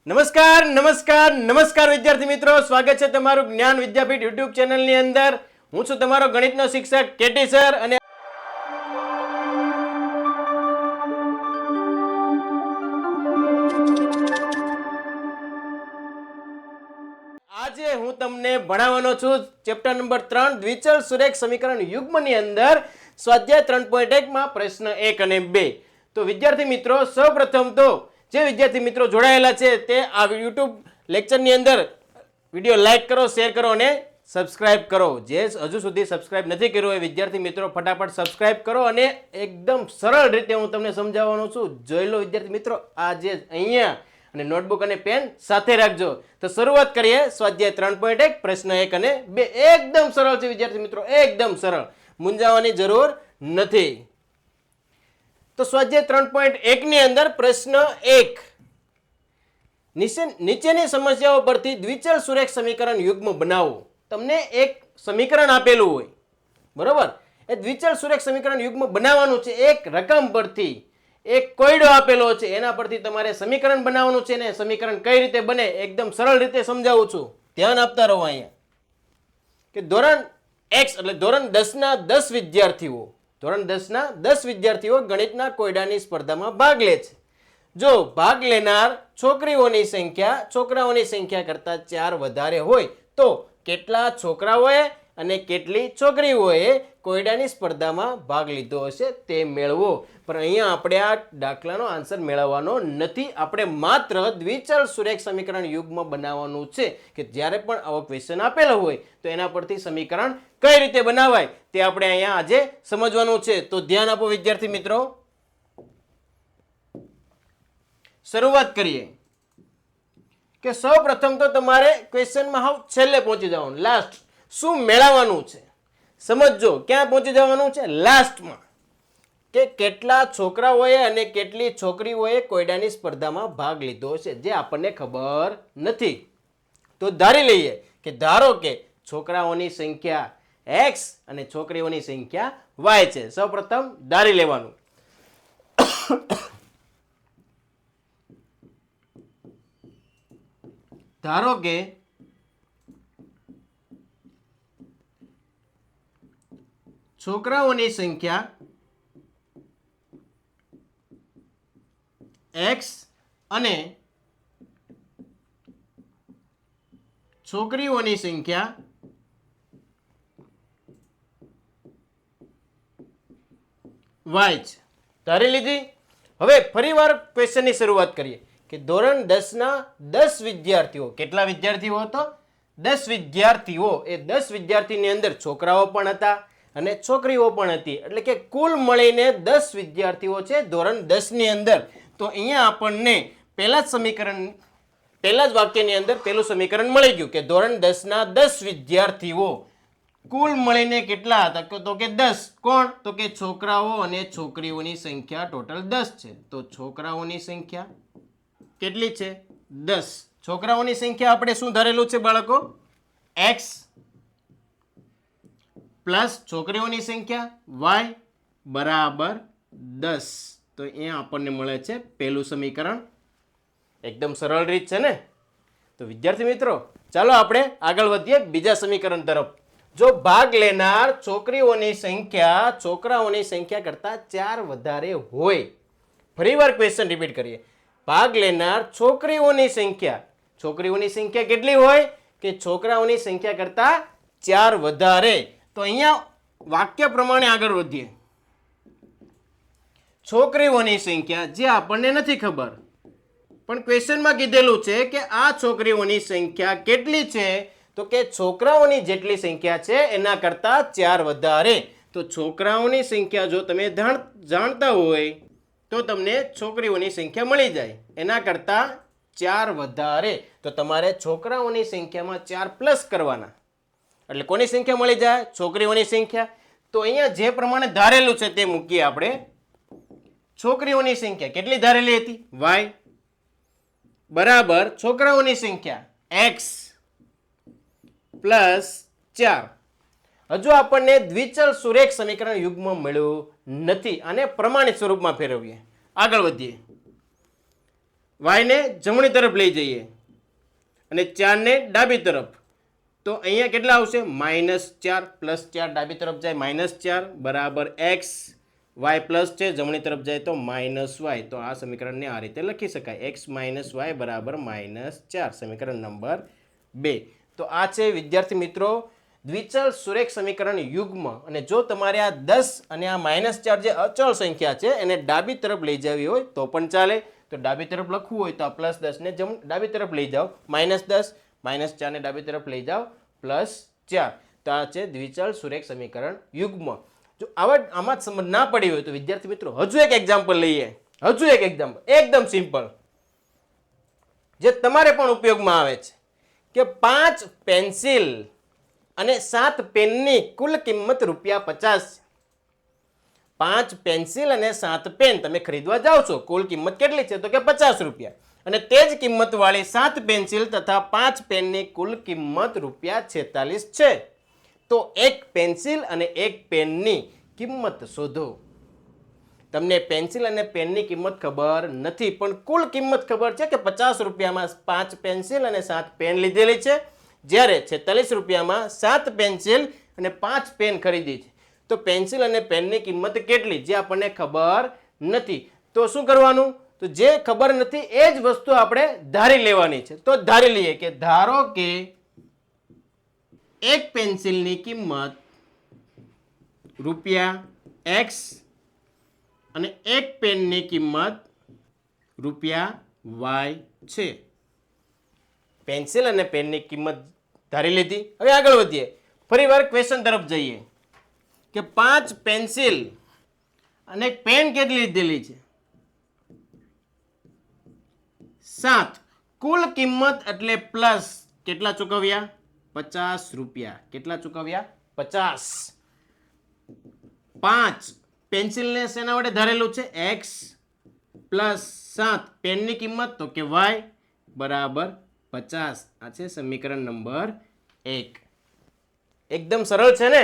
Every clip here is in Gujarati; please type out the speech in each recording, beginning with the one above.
નમસ્કાર નમસ્કાર નમસ્કાર વિદ્યાર્થી મિત્રો, સ્વાગત છે તમારું જ્ઞાન વિદ્યાપીઠ યુટ્યુબ ચેનલની અંદર. હું છું તમારો ગણિતનો શિક્ષક કેટી સર અને આજે હું તમને ભણાવવાનો છું ચેપ્ટર નંબર 3 દ્વિચલ સુરેખ સમીકરણ યુગ્મની અંદર સ્વાધ્યાય 3.1 માં પ્રશ્ન 1 અને 2. તો વિદ્યાર્થી મિત્રો, સૌપ્રથમ તો જે વિદ્યાર્થી મિત્રો જોડાયેલા છે તે આ યુટ્યુબ લેક્ચરની અંદર વિડીયો લાઈક કરો, શેર કરો અને સબસ્ક્રાઇબ કરો. જે હજુ સુધી સબસ્ક્રાઇબ નથી કર્યું એ વિદ્યાર્થી મિત્રો ફટાફટ સબસ્ક્રાઇબ કરો અને એકદમ સરળ રીતે હું તમને સમજાવવાનો છું. જોઈ લો વિદ્યાર્થી મિત્રો, આ જે અહીંયા અને નોટબુક અને પેન સાથે રાખજો. તો શરૂઆત કરીએ સ્વાધ્યાય 3.1 પ્રશ્ન 1 અને 2. એકદમ સરળ છે વિદ્યાર્થી મિત્રો, એકદમ સરળ, મૂંઝાવાની જરૂર નથી. તો સ્વાધ્યાય 3.1 ની અંદર પ્રશ્ન 1, નીચેની સમસ્યાઓ પરથી દ્વિચલ સુરેખ સમીકરણ યુગ્મ બનાવો. તમને એક સમીકરણ આપેલું હોય, બરોબર, એ દ્વિચલ સુરેખ સમીકરણ યુગ્મ બનાવવાનું છે. એક રકમ પરથી એક કોયડો આપેલો છે, એના પરથી તમારે સમીકરણ બનાવવાનું છે. ને સમીકરણ કઈ રીતે બને એકદમ સરળ રીતે સમજાવું છું, ધ્યાન આપતા રહો. અહીંયા કે ધોરણ x એટલે ધોરણ 10 ના 10 વિદ્યાર્થીઓ, ધોરણ 10 ના 10 વિદ્યાર્થીઓ ગણિતના કોયડાની સ્પર્ધામાં ભાગ લે છે. જો ભાગ લેનાર છોકરીઓની સંખ્યા છોકરાઓની સંખ્યા કરતા 4 વધારે હોય તો કેટલા છોકરાઓએ અને કેટલી છોકરીઓએ કોયડાની સ્પર્ધામાં ભાગ લીધો હશે તે મેળવો. પણ અહીંયા આપણે આ દાખલાનો આન્સર મેળવવાનો નથી. આપણે માત્ર દ્વિચલ સુરેખ સમીકરણ યુગ્મ બનાવવાનું છે કે જ્યારે પણ આવો ક્વેશ્ચન આપેલો હોય તો એના પરથી સમીકરણ કઈ રીતે બનાવાય તે આપણે અહીંયા આજે સમજવાનું છે. તો ધ્યાન આપો વિદ્યાર્થી મિત્રો. શરૂઆત કરીએ કે સૌ પ્રથમ તો તમારે ક્વેશ્ચનમાં હાવ છેલ્લે પહોંચી જવાનું, લાસ્ટ. શું મેળવવાનું છે સમજો. ક્યાં પહોંચી જવાનું છે? લાસ્ટમાં. કે કેટલા છોકરાઓએ અને કેટલી છોકરીઓએ કોયડાની સ્પર્ધામાં ભાગ લીધો છે જે આપણને ખબર નથી. તો ધારી લઈએ કે ધારો કે છોકરાઓની સંખ્યા x અને છોકરીઓની સંખ્યા y છે. સૌપ્રથમ ધારી લેવાનું. ધારો કે છોકરાઓની સંખ્યા x અને છોકરીઓની સંખ્યા y છે. ધારી લીધી. હવે ફરીવાર ક્વેશ્ચનની શરૂઆત કરીએ કે ધોરણ 10 ના 10 વિદ્યાર્થીઓ, કેટલા વિદ્યાર્થીઓ હતો? 10 વિદ્યાર્થીઓ. એ 10 વિદ્યાર્થીની અંદર છોકરાઓ પણ હતા અને છોકરીઓ પણ હતી, એટલે કે કુલ મળીને 10 વિદ્યાર્થીઓ છે ધોરણ 10 ની અંદર. તો અહીંયા આપણને પહેલા જ સમીકરણ, પહેલા જ વાક્યની અંદર પહેલું સમીકરણ મળી ગયું કે ધોરણ 10 ના 10 વિદ્યાર્થીઓ કુલ મળીને કેટલા હતા? તો કે 10. કોણ? તો કે છોકરાઓ અને છોકરીઓની સંખ્યા ટોટલ 10 છે. તો છોકરાઓની સંખ્યા કેટલી છે? 10. છોકરાઓની સંખ્યા આપણે શું ધરેલું છે બાળકો? x પ્લસ છોકરીઓની સંખ્યા y બરાબર 10. તો અહીંયા આપણને મળે છે પહેલું સમીકરણ. એકદમ સરળ રીત છે ને? તો વિદ્યાર્થી મિત્રો, ચાલો આપણે આગળ વધીએ બીજા સમીકરણ તરફ. જો ભાગ લેનાર છોકરીઓની સંખ્યા છોકરાઓની સંખ્યા કરતા 4 વધારે હોય, ફરીવાર ક્વેશ્ચન રિપીટ કરીએ. ભાગ લેનાર છોકરીઓની સંખ્યા કેટલી હોય? કે છોકરાઓની સંખ્યા કરતા 4 વધારે. તો અહીંયા વાક્ય પ્રમાણે આગળ વધીએ. છોકરીઓની સંખ્યા, જે આપણને નથી ખબર પણ ક્વેશ્ચનમાં કીધેલું છે કે આ છોકરીઓની સંખ્યા કેટલી છે? તો કે છોકરાઓની જેટલી સંખ્યા છે એના કરતા 4 વધારે. તો છોકરાઓની સંખ્યા જો તમે જાણતા હોય તો તમને છોકરીઓની સંખ્યા મળી જાય, એના કરતા 4 વધારે. તો તમારે છોકરાઓની સંખ્યામાં 4 પ્લસ કરવાના, એટલે કોની સંખ્યા મળી જાય? છોકરીઓની સંખ્યા. તો અહીંયા જે પ્રમાણે ધારેલું છે તે મૂકીએ આપણે. છોકરીઓની સંખ્યા કેટલી ધારેલી હતી? y બરાબર છોકરાઓની સંખ્યા x પ્લસ 4. હજુ આપણને દ્વિચલ સુરેખ સમીકરણ યુગ્મ મળ્યું નથી. અને પ્રમાણિત સ્વરૂપમાં ફેરવીએ, આગળ વધીએ. વાયને જમણી તરફ લઈ જઈએ અને 4ને ડાબી તરફ, તો અહીંયા કેટલા આવશે? -4 +4 ડાબી તરફ જાય -4 બરાબર x, y પ્લસ છે જમણી તરફ જાય તો -y. તો આ સમીકરણને આ રીતે લખી શકાય, x - y બરાબર -4, સમીકરણ નંબર 2. તો આ છે વિદ્યાર્થી મિત્રો દ્વિચલ સુરેખ સમીકરણ યુગ્મ. અને જો તમારે આ 10 અને આ -4 જે અચળ સંખ્યા છે એને ડાબી તરફ લઈ જવી હોય તો પણ ચાલે. તો ડાબી તરફ લખવું હોય તો આ +10 ને ડાબી તરફ લઈ જાઓ, -10 -4 ને ડાબી તરફ લઈ જાઓ +4. તો આ છે દ્વિચલ સુરેખ સમીકરણ યુગ્મ. જો આમાં જ સમજ ના પડી હોય તો વિદ્યાર્થી મિત્રો હજુ એક એક્ઝામ્પલ લઈએ. હજુ એક એક્ઝામ્પલ એકદમ સિમ્પલ જે તમારે પણ ઉપયોગમાં આવે છે કે 5 પેન્સિલ અને 7 પેનની કુલ કિંમત ₹50. 5 પેન્સિલ અને 7 પેન તમે ખરીદવા જાઓ છો, કુલ કિંમત કેટલી છે? તો કે ₹50. અને તે જ કિંમત વાળી 7 પેન્સિલ તથા 5 પેનની કુલ કિંમત ₹46 છે. તો એક પેન્સિલ અને એક પેનની કિંમત શોધો. તમને પેન્સિલ અને પેનની કિંમત ખબર નથી પણ કુલ કિંમત ખબર છે કે ₹50 5 પેન્સિલ અને 7 પેન લીધેલી છે, જ્યારે ₹46 7 પેન્સિલ અને 5 પેન ખરીદી છે. તો પેન્સિલ અને પેનની કિંમત કેટલી જે આપણને ખબર નથી. તો શું કરવાનું? તો જે ખબર નથી એ જ વસ્તુ આપણે ધારી લેવાની છે. તો ધારી લઈએ કે ધારો કે એક પેન્સિલની કિંમત ₹x અને એક પેનની કિંમત ₹y છે. પેન્સિલ અને પેનની કિંમત ધારી લીધી. હવે આગળ વધીએ, ફરીવાર ક્વેશ્ચન તરફ જઈએ કે 5 પેન્સિલ અને પેન કેટલી લીધેલી છે? 7. કુલ કિંમત એટલે પ્લસ કેટલા ચૂકવ્યા? ₹50. કેટલા ચૂકવ્યા? 50. 5 પેન્સિલને શેના વડે ધારેલું છે? x પ્લસ 7 પેનની કિંમત તો કે y બરાબર 50. આ છે સમીકરણ નંબર 1. એકદમ સરળ છે ને?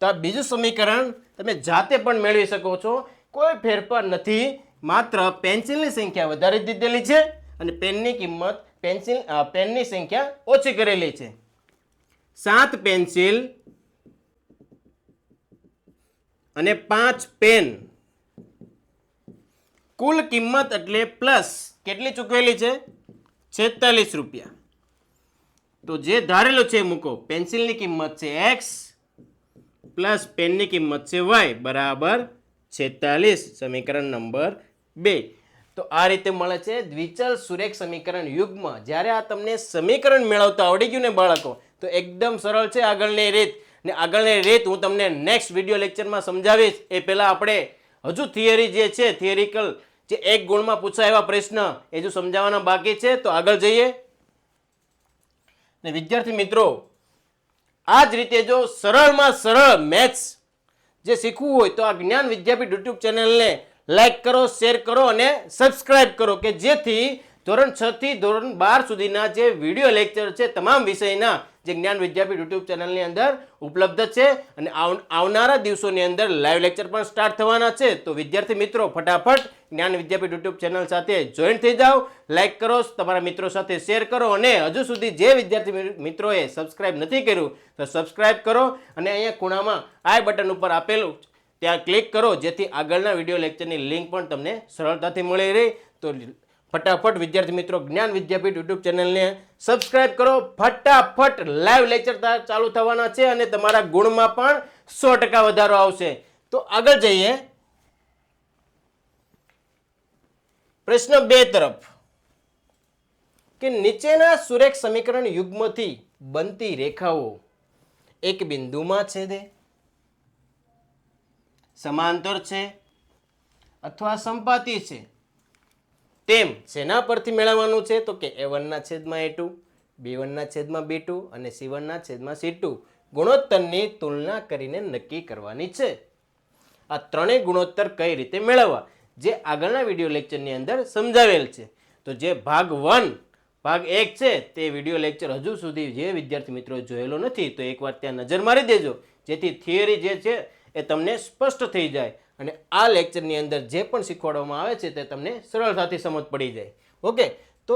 તો આ બીજું સમીકરણ તમે જાતે પણ મેળવી શકો છો, કોઈ ફેરફાર નથી, માત્ર પેન્સિલની સંખ્યા વધારી દીધેલી છે અને પેનની કિંમત પેનની સંખ્યા ઓછી કરેલી છે. 7 પેન્સિલ અને 5 પેન કુલ કિંમત એટલે પ્લસ કેટલી ચૂકવેલી છે? ₹46. તો જે ધારેલું છે મૂકો, પેન્સિલની કિંમત છે x પ્લસ પેનની કિંમત છે y બરાબર 46, સમીકરણ નંબર 2. તો આ રીતે મળે છે દ્વિચલ સુરેખ સમીકરણ યુગ્મ. જ્યારે આ તમને સમીકરણ મેળવતા આવડી ગયું ને બાળકો, તો એકદમ સરળ છે આગળની રીત. ને આગળની રીત હું તમને નેક્સ્ટ વિડીયો લેક્ચરમાં સમજાવીશ. એ પહેલાં આપણે હજુ થિયરી જે છે, થિયરિકલ જે 1 ગુણમાં પૂછાય એવા પ્રશ્ન એ જો સમજાવવાના બાકી છે. તો આગળ જઈએ. ને વિદ્યાર્થી મિત્રો આ જ રીતે જો સરળમાં સરળ મેથ્સ જે શીખવું હોય તો આ જ્ઞાન વિદ્યાપીઠ યુટ્યુબ ચેનલને લાઈક કરો, શેર કરો અને સબસ્ક્રાઇબ કરો કે જેથી ધોરણ 6 થી ધોરણ 12 સુધીના જે વિડીયો લેક્ચર છે તમામ વિષયના જે જ્ઞાન વિદ્યાપીઠ યુટ્યુબ ચેનલની અંદર ઉપલબ્ધ છે. અને આવનારા દિવસોની અંદર લાઈવ લેક્ચર પણ સ્ટાર્ટ થવાના છે. તો વિદ્યાર્થી મિત્રો ફટાફટ જ્ઞાન વિદ્યાપીઠ યુટ્યુબ ચેનલ સાથે જોઈન થઈ જાઓ, લાઈક કરો, તમારા મિત્રો સાથે શેર કરો અને હજુ સુધી જે વિદ્યાર્થી મિત્રોએ સબસ્ક્રાઇબ નથી કર્યું તો સબસ્ક્રાઇબ કરો અને અહીંયા ખૂણામાં આઈ બટન ઉપર આપેલું ત્યાં ક્લિક કરો જેથી આગળના વિડીયો લેક્ચરની લિંક પણ તમને સરળતાથી મળી રહે. તો ફટાફટ વિદ્યાર્થી મિત્રો જ્ઞાન વિદ્યાપીઠ યુટ્યુબ ચેનલને સબસ્ક્રાઇબ કરો. ફટાફટ લાઈવ લેક્ચર ચાલુ થવાના છે અને તમારા ગુણમાં પણ 100% વધારો આવશે. તો આગળ જઈએ પ્રશ્ન 2 તરફ કે નીચેના સુરેખ સમીકરણ યુગ્મથી બનતી રેખાઓ એક બિંદુમાં છેદે, સમાંતર છે અથવા સંપાતી છે તેમ શેના પરથી મેળવવાનું છે? તો કે A1/A2, B1/B2 અને C1/C2 ગુણોત્તરની તુલના કરીને નક્કી કરવાની છે. આ ત્રણેય ગુણોત્તર કઈ રીતે મેળવવા જે આગળના વિડીયો લેક્ચરની અંદર સમજાવેલ છે. તો જે ભાગ 1 છે તે વિડીયો લેક્ચર હજુ સુધી જે વિદ્યાર્થી મિત્રો જોયેલો નથી તો એકવાર ત્યાં નજર મારી દેજો જેથી થિયરી જે છે એ તમને સ્પષ્ટ થઈ જાય અને આ લેક્ચરની અંદર જે પણ શીખવાડવામાં આવે છે તે તમને સરળતાથી સમજ પડી જાય. ઓકે, તો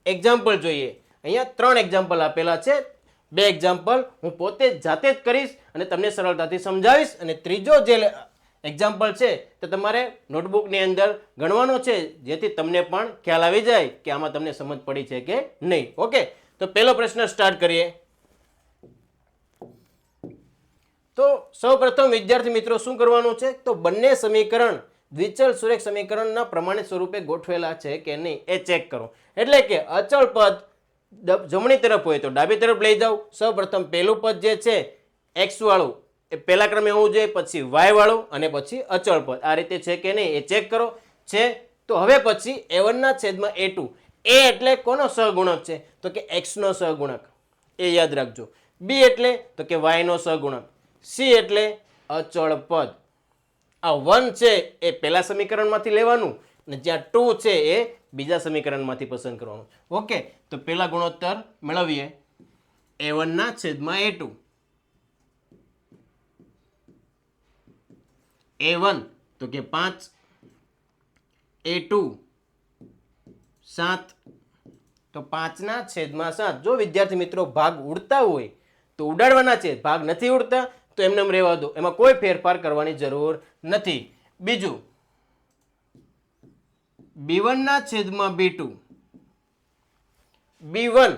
એક્ઝામ્પલ જોઈએ. અહીંયા 3 એક્ઝામ્પલ આપેલા છે. 2 એક્ઝામ્પલ હું પોતે જાતે જ કરીશ અને તમને સરળતાથી સમજાવીશ, અને ત્રીજો જે એક્ઝામ્પલ છે તે તમારે નોટબુકની અંદર ગણવાનો છે, જેથી તમને પણ ખ્યાલ આવી જાય કે આમાં તમને સમજ પડી છે કે નહીં. ઓકે, તો પહેલો પ્રશ્ન સ્ટાર્ટ કરીએ. તો સૌપ્રથમ વિદ્યાર્થી મિત્રો શું કરવાનું છે, તો બંને સમીકરણ દ્વિચલ સુરેખ સમીકરણના પ્રમાણિત સ્વરૂપે ગોઠવેલા છે કે નહીં એ ચેક કરો. એટલે કે અચળ પદ જમણી તરફ હોય તો ડાબી તરફ લઈ જાઓ. સૌપ્રથમ પહેલું પદ જે છે x વાળું એ પહેલા ક્રમે હોવું જોઈએ, પછી y વાળું અને પછી અચળ પદ. આ રીતે છે કે નહીં એ ચેક કરો. છે તો હવે પછી a1 ના છેદમાં a2. a એટલે કોનો સહગુણક છે, તો કે x નો સહગુણક, એ યાદ રાખજો. b એટલે તો કે y નો સહગુણક. c એટલે અચળ પદ. આ 1 છે એ પહેલા સમીકરણમાંથી લેવાનું, અને જ્યાં 2 છે એ બીજા સમીકરણમાંથી પસંદ કરવાનું. ઓકે, તો પહેલા ગુણોત્તર મેળવીએ. a1 ના છેદમાં a2. a1 તો કે 5, a2 7, તો 5 ના છેદમાં 7. જો વિદ્યાર્થી મિત્રો ભાગ ઉડતા હોય તો ઉડાડવાના છે, ભાગ નથી ઉડતા તો એમને રહેવા દો, એમાં કોઈ ફેરફાર કરવાની જરૂર નથી. બીજું b1 ના છેદમાં b2. b1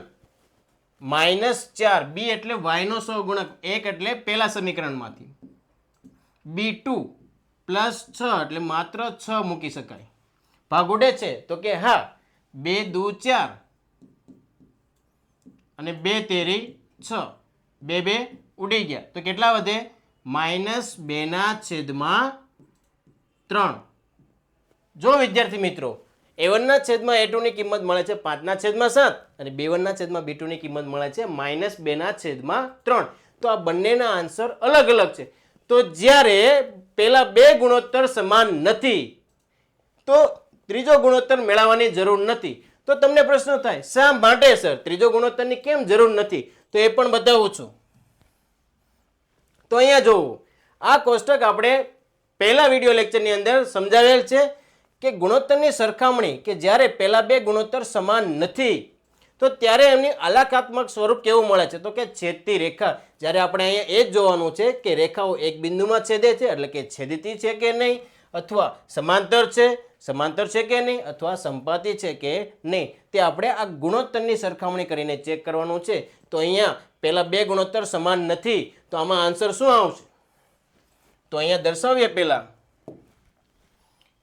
-4, b એટલે y નો સહગુણક, 1 એટલે પહેલા સમીકરણમાંથી. b2 +6 એટલે માત્ર 6 મૂકી શકાય. ભાગ ઉડે છે તો કે હા, 2 દુ 4 અને 2 તેરી 6, 2 2 ઉડી ગયા તો કેટલા વધે, -2 ના છેદમાં 3. જો વિદ્યાર્થી મિત્રો a1 ના છેદમાં a2 ની કિંમત મળે છે 5 ના છેદમાં 7 અને b1 ના છેદમાં b2 ની કિંમત મળે છે -2 ના છેદમાં 3. તો આ બંનેના આન્સર અલગ અલગ છે. તો જ્યારે પેલા બે ગુણોત્તર સમાન નથી તો ત્રીજો ગુણોત્તર મેળવવાની જરૂર નથી. તો તમને પ્રશ્ન થાય શા માટે સર ત્રીજો ગુણોત્તરની કેમ જરૂર નથી, તો એ પણ બતાવું છું. તો અહીંયા જોવો, આ કોષ્ટક આપણે પહેલા વિડીયો લેક્ચરની અંદર સમજાવેલ છે કે ગુણોત્તરની સરખામણી કે જ્યારે પહેલા બે ગુણોત્તર સમાન નથી તો ત્યારે એમની આલેખાત્મક સ્વરૂપ કેવું મળે છે, તો કે છેદતી રેખા. જ્યારે આપણે અહીંયા એ જ જોવાનું છે કે રેખાઓ એક બિંદુમાં છેદે છે એટલે કે છેદતી છે કે નહીં, અથવા સમાંતર છે કે નહીં, અથવા સંપાતી છે કે નહીં, તે આપણે આ ગુણોત્તરની સરખામણી કરીને ચેક કરવાનું છે. તો અહીંયા પહેલા બે ગુણોત્તર સમાન નથી તો આમાં આન્સર શું આવશે, તો અહીંયા દર્શાવીએ પહેલા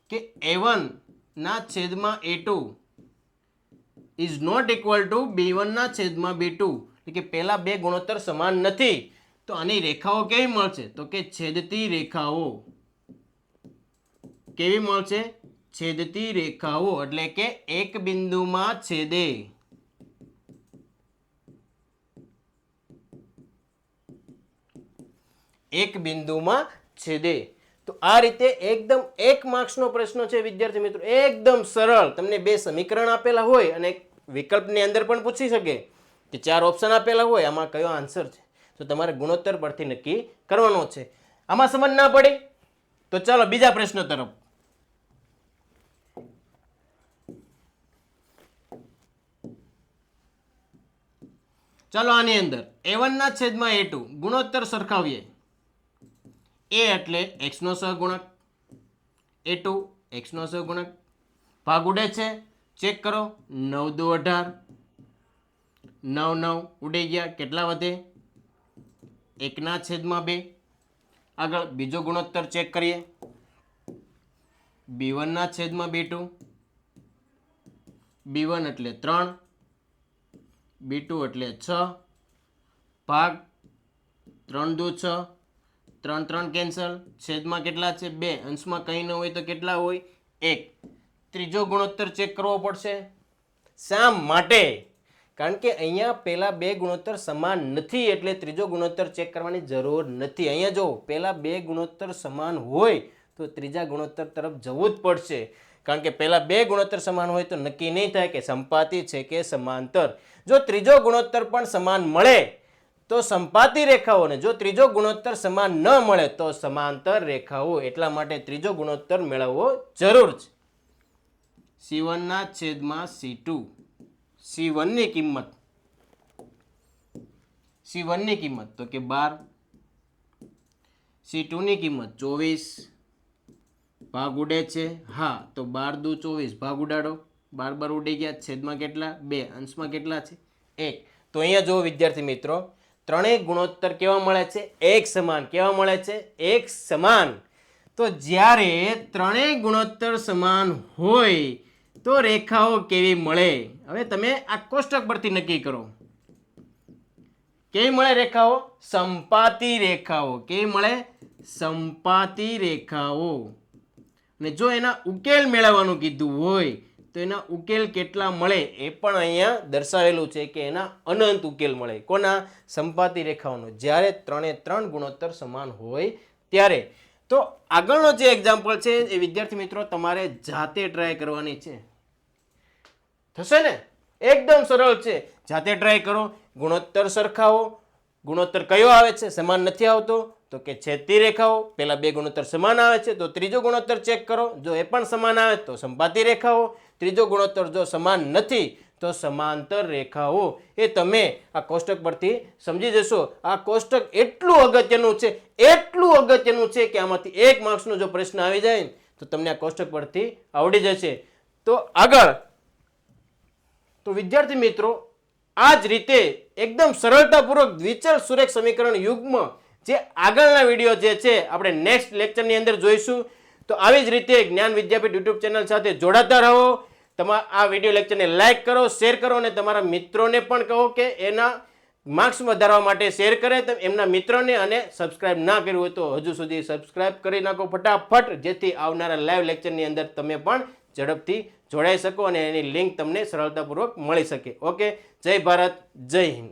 કે a1 ના છેદમાં a2 is not equal to b1 ના છેદમાં b2. એટલે કે પહેલા બે ગુણોત્તર સમાન નથી તો આની રેખાઓ કેવી મળશે, તો કે છેદતી રેખાઓ. કેવી મળશે, છેદતી રેખાઓ, એટલે કે એક બિંદુમાં છેદે. એક બિંદુમાં છેદે. તો આ રીતે એકદમ 1 માર્ક્સનો પ્રશ્ન છે વિદ્યાર્થી મિત્રો, એકદમ સરળ. તમને બે સમીકરણ આપેલા હોય અને વિકલ્પની અંદર પણ પૂછી શકે કે 4 ઓપ્શન આપેલા હોય, આમાં કયો આન્સર છે, તો તમારે ગુણોત્તર પરથી નક્કી કરવાનો છે. આમાં સમજ ના પડી તો ચાલો બીજા પ્રશ્ન તરફ. ચાલો આની અંદર a1 ના છેદમાં a2 ગુણોત્તર સરખાવીએ. a એટલે x નો સહગુણક, a2 x નો સહગુણક. ભાગ ઉડે છે, ચેક કરો. 9 દુ 18, 9 9 ઉડી ગયા, કેટલા વધે, 1 ના છેદમાં 2. આગળ બીજો ગુણોત્તર ચેક કરીએ. b1 ના છેદમાં b2. b1 એટલે 3, b2 એટલે 6. ભાગ 3 દુ 6, 3 3 કેન્સલ, છેદમાં કેટલા છે 2, અંશમાં કંઈ ન હોય તો કેટલા હોય 1. ત્રીજો ગુણોત્તર ચેક કરવો પડશે. શા માટે, કારણ કે અહીંયા પહેલા બે ગુણોત્તર સમાન નથી એટલે ત્રીજો ગુણોત્તર ચેક કરવાની જરૂર નથી. અહીંયા જો પહેલા બે ગુણોત્તર સમાન હોય તો ત્રીજા ગુણોત્તર તરફ જવું જ પડશે, કારણ કે પહેલા બે ગુણોત્તર સમાન હોય તો નક્કી નહીં થાય કે સંપાતી છે કે સમાંતર. જો ત્રીજો ગુણોત્તર પણ સમાન મળે તો સંપાતી રેખાઓ, અને જો ત્રીજો ગુણોત્તર સમાન ન મળે તો સમાંતર રેખાઓ. એટલા માટે ત્રીજો ગુણોત્તર મેળવવો જરૂર છે. C1 ના છેદમાં C2. C1 ની કિંમત તો કે 12, C2 ની કિંમત 24. ભાગ ઉડે છે, હા, તો 12 દુ 24, ભાગ ઉડાડો, 12 ઉડી ગયા, છેદમાં કેટલા 2, અંશમાં કેટલા છે 1. તો અહીંયા જો વિદ્યાર્થી મિત્રો ત્રણેય ગુણોત્તર કેવા મળે છે? એક સમાન. કેવા મળે છે? એક સમાન. તો જ્યારે ત્રણેય ગુણોત્તર સમાન હોય તો રેખાઓ કેવી મળે? હવે તમે આ કોષ્ટક પરથી નક્કી કરો. કેવી મળે રેખાઓ? સંપાતી રેખાઓ. કેવી મળે? સંપાતી રેખાઓ. અને જો એના ઉકેલ મેળવવાનું કીધું હોય તો એના ઉકેલ કેટલા મળે એ પણ અહીંયા દર્શાવેલું છે કે એના અનંત ઉકેલ મળે. કોના? સંપાતી રેખાઓનો. જ્યારે ત્રણે ત્રણ ગુણોત્તર સમાન હોય ત્યારે. તો આગળનો જે એક્ઝામ્પલ છે એ વિદ્યાર્થી મિત્રો તમારે જાતે ટ્રાય કરવાની છે. થશે ને? એકદમ સરળ છે. જાતે ટ્રાય કરો, ગુણોત્તર સરખાવો. ગુણોત્તર કયો આવે છે? સમાન નથી આવતો તો કે છેદતી રેખાઓ. પેલા બે ગુણોત્તર સમાન આવે છે તો ત્રીજો ગુણોત્તર ચેક કરો. જો એ પણ સમાન આવે તો સંપાતી રેખાઓ. ત્રીજો ગુણોત્તર જો સમાન નથી તો સમાંતર રેખાઓ. એ તમે આ કોષ્ટક પરથી સમજી જશો. આ કોષ્ટક એટલું અગત્યનું છે કે આમાંથી 1 માર્ક્સનો જો પ્રશ્ન આવી જાય તો તમને આ કોષ્ટક પરથી આવડી જશે. તો આગળ તો વિદ્યાર્થી મિત્રો આ જ રીતે એકદમ સરળતાપૂર્વક દ્વિચલ સુરેખ સમીકરણ યુગ્મ જે આગળના વિડીયો જે છે આપણે નેક્સ્ટ લેક્ચરની અંદર જોઈશું. તો આવી જ રીતે જ્ઞાન વિદ્યાપીઠ યુટ્યુબ ચેનલ સાથે જોડાતા રહો. આ વિડીયો લેક્ચરને લાઇક કરો, શેર કરો અને તમારા મિત્રોને પણ કહો કે એના માર્ક્સ વધારવા માટે શેર કરે એમના મિત્રોને. અને સબસ્ક્રાઇબ ના કર્યું હોય તો હજુ સુધી સબસ્ક્રાઇબ કરી નાખો ફટાફટ, જેથી આવનારા લાઈવ લેક્ચરની અંદર તમે પણ ઝડપથી જોડાઈ શકો અને એની લિંક તમને સરળતાપૂર્વક મળી શકે. ઓકે, જય ભારત, જય હિન્દ.